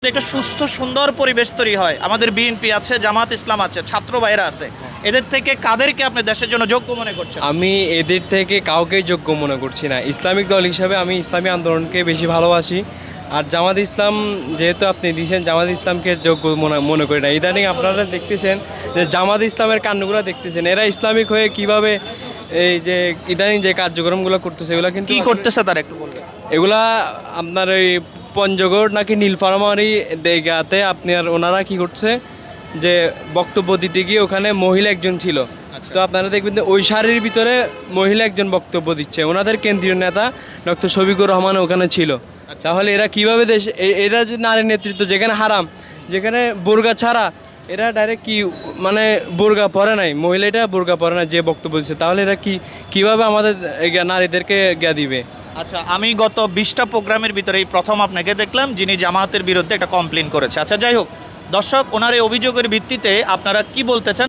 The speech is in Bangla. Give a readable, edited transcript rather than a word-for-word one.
একটা সুস্থ সুন্দর পরিবেশ তৈরি হয়। আমাদের বিএনপি আছে, জামাত ইসলাম আছে, ছাত্র ভাইরা আছে। এদের থেকে কাদেরকে আপনি দেশের জন্য যোগ্য মনে করছেন? আমি এদের থেকে কাউকেই যোগ্য মনে করছি না। ইসলামিক দল হিসাবে আমি ইসলামী আন্দোলনকে বেশি ভালোবাসি। আর জামাত ইসলাম যেহেতু আপনি দিয়েছেন, জামাত ইসলামকে যোগ্য মনে করি না। ইদানিং আপনারা দেখতেছেন যে জামাত ইসলামের কাণ্ডগুলো দেখতেছেন, এরা ইসলামিক হয়ে কিভাবে এই যে ইদানিং যে কার্যক্রমগুলো করতেছে এগুলো কিন্তু কি করতেছে তার একটু বলবেন? এগুলা আপনার ওই পঞ্চগড় নাকি নীলফামারী জায়গাতে আপনার ওনারা কি করছে যে বক্তব্য দিতে গিয়ে ওখানে মহিলা একজন ছিল। তো আপনারা দেখবেন যে ওই সারির ভিতরে মহিলা একজন বক্তব্য দিচ্ছে, ওনাদের কেন্দ্রীয় নেতা ডক্টর শফিকুর রহমান ওখানে ছিল। তাহলে এরা কিভাবে দেশ এরা যে নারী নেতৃত্ব যেখানে হারাম, যেখানে বোরকা ছাড়া, এরা ডাইরেক্ট কি মানে বোরকা পরে নাই, মহিলাটা বোরকা পরে না যে বক্তব্য দিচ্ছে, তাহলে এরা কিভাবে আমাদের নারীদেরকে জ্ঞা দিবে? আচ্ছা, আমি গত 20টা প্রোগ্রামের ভিতরে এই প্রথম আপনাকে দেখলাম যিনি জামাতের বিরুদ্ধে একটা কমপ্লেন করেছে। আচ্ছা, যাই হোক, দর্শক ওনার এই অভিযোগের ভিত্তিতে আপনারা কি বলতে চান?